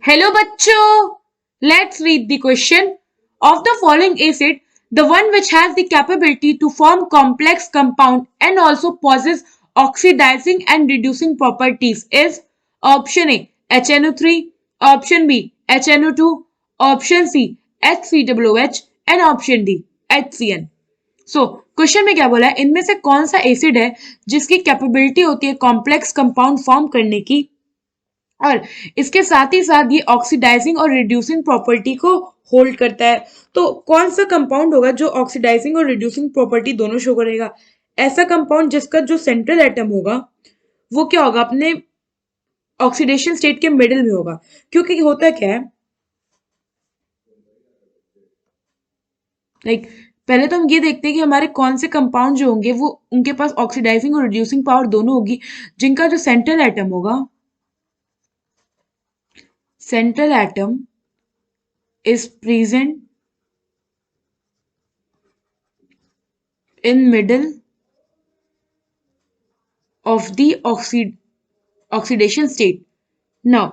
Hello bachcho. Let's read the question. Of the following acid, the one which has the capability to form complex compound and also possess oxidizing and reducing properties is option A HNO3, option B HNO2, option C HCOOH and option D HCN. So question में क्या बोला है, इनमें से कौन सा acid है जिसकी कैपेबिलिटी होती है कॉम्प्लेक्स कंपाउंड फॉर्म करने की और इसके साथ ही साथ ये ऑक्सीडाइजिंग और रिड्यूसिंग प्रॉपर्टी को होल्ड करता है। तो कौन सा कंपाउंड होगा जो ऑक्सीडाइजिंग और रिड्यूसिंग प्रॉपर्टी दोनों शो करेगा? ऐसा कंपाउंड जिसका जो सेंट्रल एटम होगा वो क्या होगा, अपने ऑक्सीडेशन स्टेट के मिडिल में होगा। क्योंकि होता क्या है, लाइक पहले तो हम ये देखते हैं कि हमारे कौन से कंपाउंड जो होंगे वो उनके पास ऑक्सीडाइजिंग और रिड्यूसिंग पावर दोनों होगी, जिनका जो सेंट्रल एटम होगा, central atom is present in middle of the oxidation state. Now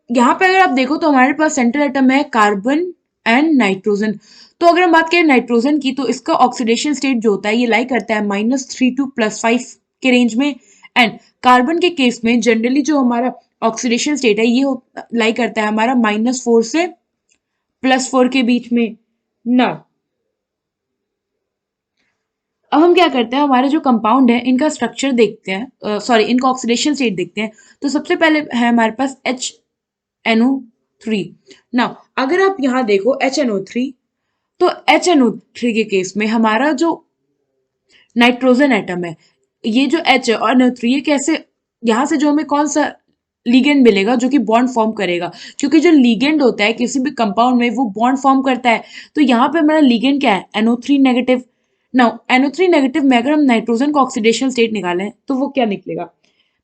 यहाँ पे अगर आप देखो तो हमारे पास सेंट्रल एटम है कार्बन एंड नाइट्रोजन। तो अगर हम बात करें नाइट्रोजन की, तो इसका ऑक्सीडेशन स्टेट जो होता है ये लाई करता है -3 to +5 के रेंज में। एंड कार्बन के केस में जनरली जो हमारा ऑक्सीडेशन स्टेट है ये लाई करता है हमारा -4 से +4 के बीच में। ना अब हम क्या करते हैं, हमारे जो कंपाउंड है इनका स्ट्रक्चर देखते हैं, सॉरी इनका ऑक्सीडेशन स्टेट देखते हैं। तो सबसे पहले है हमारे पास HNO3। नाउ अगर आप यहाँ देखो HNO3, तो HNO3 के केस में हमारा जो नाइट्रोजन एटम है, ये जो H है और NO3, ये कैसे, यहाँ से जो हमें कौन सा लिगेंड मिलेगा जो कि बॉन्ड फॉर्म करेगा, क्योंकि जो लिगेंड होता है किसी भी कंपाउंड में वो बॉन्ड फॉर्म करता है। तो यहाँ पे हमारा लिगेंड क्या है, NO3 negative. Now NO3 negative में अगर हम नाइट्रोजन का ऑक्सीडेशन स्टेट निकालें तो वो क्या निकलेगा?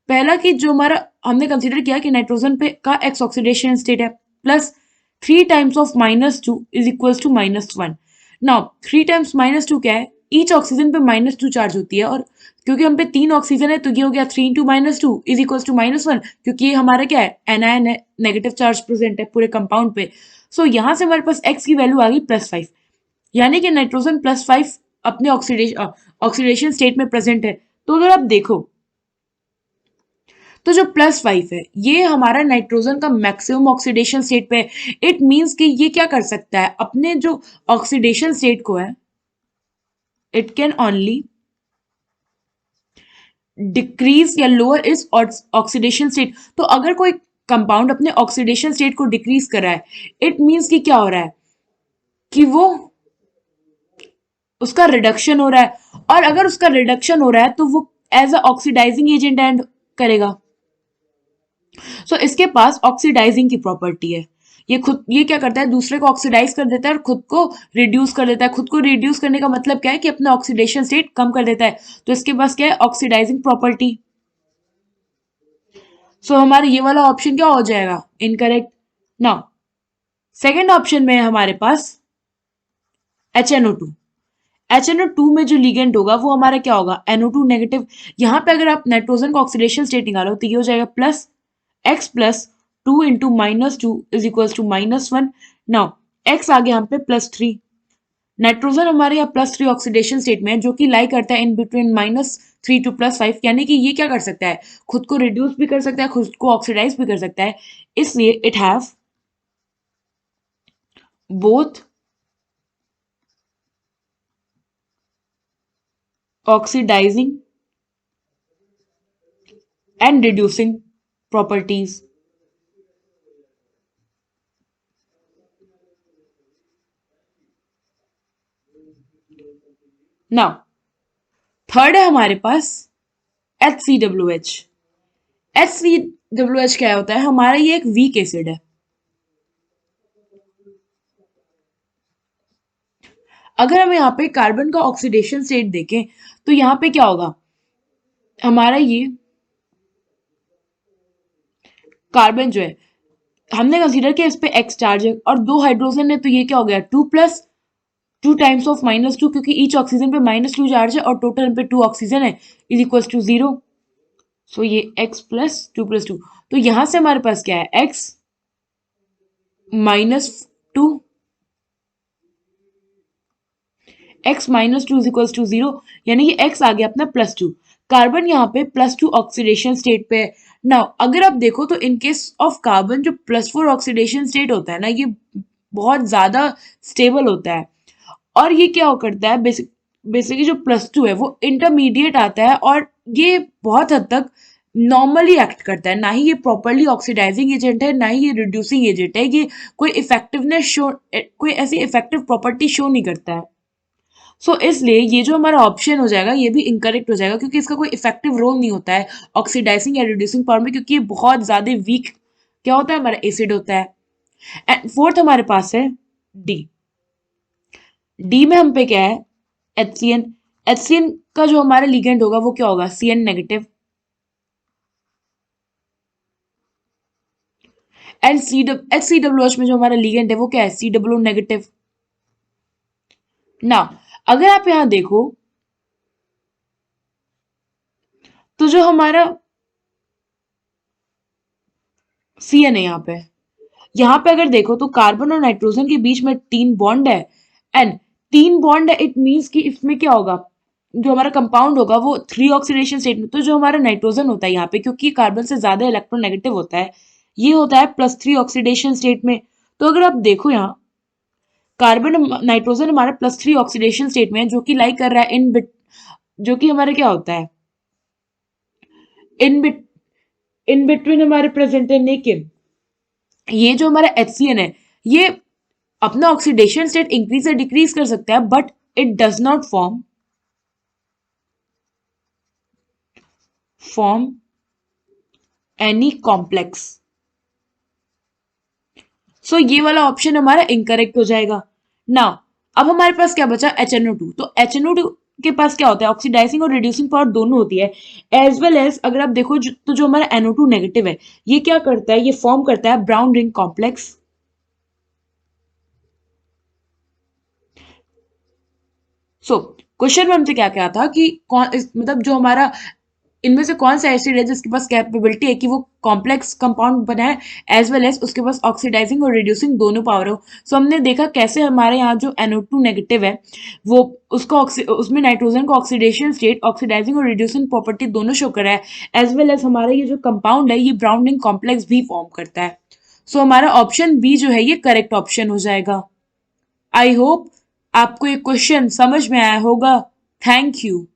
पहला कि जो हमारा हमने कंसीडर किया कि नाइट्रोजन पे का एक्स ऑक्सीडेशन स्टेट है, plus 3 times of -2 is equals to -1। Now 3 times -2 क्या है, ईच ऑक्सीजन पे -2 चार्ज होती है, और क्योंकि हम पे 3 ऑक्सीजन है तो ये हो गया 3 इंटू -2 इज इक्वल्स टू -1, क्योंकि ये हमारा क्या है, एनायन है, नेगेटिव चार्ज प्रेजेंट है पूरे कंपाउंड पे। सो यहाँ से हमारे पास एक्स की वैल्यू आ गई +5, यानी कि नाइट्रोजन +5 अपने ऑक्सीडेशन स्टेट में प्रेजेंट है। तो अगर आप देखो तो जो +5 है ये हमारा नाइट्रोजन का मैक्सिमम ऑक्सीडेशन स्टेट पे है। इट मीन्स कि ये क्या कर सकता है, अपने जो ऑक्सीडेशन स्टेट को है, इट कैन ओनली डिक्रीज या लोअर इज ऑक्सीडेशन स्टेट। तो अगर कोई कंपाउंड अपने ऑक्सीडेशन स्टेट को डिक्रीज कर रहा है, इट मीन्स कि क्या हो रहा है कि वो उसका रिडक्शन हो रहा है, और अगर उसका रिडक्शन हो रहा है तो वो as a oxidising agent and करेगा। सो इसके पास ऑक्सीडाइजिंग की प्रॉपर्टी है। ये क्या करता है, दूसरे को ऑक्सीडाइज कर देता है और खुद को रिड्यूस कर देता है। खुद को रिड्यूस करने का मतलब क्या है कि अपना ऑक्सीडेशन स्टेट कम कर देता है। तो इसके पास क्या है, ऑक्सीडाइजिंग प्रॉपर्टी। सो हमारा ये वाला ऑप्शन क्या हो जाएगा, इनकरेक्ट। नाउ सेकेंड ऑप्शन में है हमारे पास HNO2। HNO2 में जो लिगेंड होगा वो हमारा क्या होगा, NO2 नेगेटिव। यहाँ पे अगर आप नाइट्रोजन का ऑक्सीडेशन स्टेट निकालो तो ये हो जाएगा +X+2 into -2 is equals to -1। Now X आ गया यहाँ पे +3। नाइट्रोजन हमारे यहाँ +3 ऑक्सीडेशन स्टेट में है, जो कि लाई करता है इन बिटवीन -3 टू +5, यानी कि ये क्या कर सकता है, खुद को रिड्यूस भी कर सकता है, खुद को ऑक्सीडाइज भी कर सकता है। इसलिए it have both oxidising and reducing properties. Now third है हमारे पास HCOOH। HCOOH क्या होता है, हमारा ये एक वीक एसिड है। अगर हम यहाँ पे कार्बन का ऑक्सीडेशन स्टेट देखें तो यहाँ पे क्या होगा, हमारा ये कार्बन जो है हमने कंसीडर किया इस पे एक्स चार्ज है और 2 हाइड्रोजन है, तो ये क्या हो गया 2 टाइम्स ऑफ -2, क्योंकि ईच ऑक्सीजन पे -2 चार्ज है और टोटल पे 2 ऑक्सीजन है, इज इक्वल टू 0। सो ये x +2 + 2, तो यहां से हमारे पास क्या है, x -2, x -2 is equals to 0, यानी कि x आ गया अपना +2। कार्बन यहाँ पे +2 ऑक्सीडेशन स्टेट पे है। नाउ अगर आप देखो तो इन केस ऑफ कार्बन जो +4 ऑक्सीडेशन स्टेट होता है ना, ये बहुत ज्यादा स्टेबल होता है। और ये क्या करता है, बेसिकली जो +2 है वो इंटरमीडिएट आता है, और ये बहुत हद तक नॉर्मली एक्ट करता है। ना ही ये प्रॉपरली ऑक्सीडाइजिंग एजेंट है, ना ही ये रिड्यूसिंग एजेंट है। ये कोई इफेक्टिवनेस शो, कोई ऐसी इफेक्टिव प्रॉपर्टी शो नहीं करता है। इसलिए ये जो हमारा ऑप्शन हो जाएगा ये भी इनकरेक्ट हो जाएगा, क्योंकि इसका कोई इफेक्टिव रोल नहीं होता है ऑक्सीडाइजिंग या रिड्यूसिंग पावर में, क्योंकि ये बहुत ज्यादा वीक क्या होता है, हमारा एसिड होता है। एंड फोर्थ हमारे पास है डी। डी में हम पे क्या है, HCN। HCN का जो हमारा लिगेंड होगा वो क्या होगा, CN नेगेटिव। एंड HCWH में जो हमारा लिगेंड है वो क्या है, COO नेगेटिव। ना अगर आप यहां देखो तो जो हमारा CN है यहाँ पे अगर देखो तो कार्बन और नाइट्रोजन के बीच में 3 बॉन्ड है। एंड 3 बॉन्ड है, इट मींस कि इसमें क्या होगा, जो हमारा कंपाउंड होगा वो 3 ऑक्सीडेशन स्टेट में। तो जो हमारा नाइट्रोजन होता है यहाँ पे, क्योंकि कार्बन से ज्यादा इलेक्ट्रोनेगेटिव होता है, ये होता है +3 ऑक्सीडेशन स्टेट में। तो अगर आप देखो यहाँ कार्बन नाइट्रोजन हमारा +3 ऑक्सीडेशन स्टेट में है, जो कि लाइक कर रहा है इन बिट, जो कि हमारे क्या होता है, इन बिट, इन बिटवीन हमारे प्रेजेंट है। लेकिन ये जो हमारा HCN है, ये अपना ऑक्सीडेशन स्टेट इंक्रीज या डिक्रीज कर सकता है, but it does not form any complex. ये वाला ऑप्शन हमारा इनकरेक्ट हो जाएगा। नाउ अब हमारे पास क्या बचा, HNO2। तो HNO2 के पास क्या होता है, ऑक्सीडाइजिंग और रिड्यूसिंग पावर दोनों होती है। एज वेल एज अगर आप देखो तो जो हमारा NO2 नेगेटिव है, ये क्या करता है, ये फॉर्म करता है ब्राउन रिंग कॉम्प्लेक्स। क्वेश्चन में हमसे क्या क्या था कि मतलब जो हमारा इनमें से कौन सा एसिड है जिसके पास कैपेबिलिटी है कि वो कॉम्प्लेक्स कंपाउंड बनाए, एज वेल एज उसके पास ऑक्सीडाइजिंग और रिड्यूसिंग दोनों पावर हो। हमने देखा कैसे हमारे यहाँ जो NO2 नेगेटिव है वो उसका उसमें नाइट्रोजन का ऑक्सीडेशन स्टेट ऑक्सीडाइजिंग और रिड्यूसिंग प्रॉपर्टी दोनों शो कर रहा है, एज वेल एज हमारा ये जो कंपाउंड है ये ब्राउनिंग कॉम्प्लेक्स भी फॉर्म करता है। हमारा ऑप्शन बी जो है ये करेक्ट ऑप्शन हो जाएगा। आई होप आपको ये क्वेश्चन समझ में आया होगा। Thank you.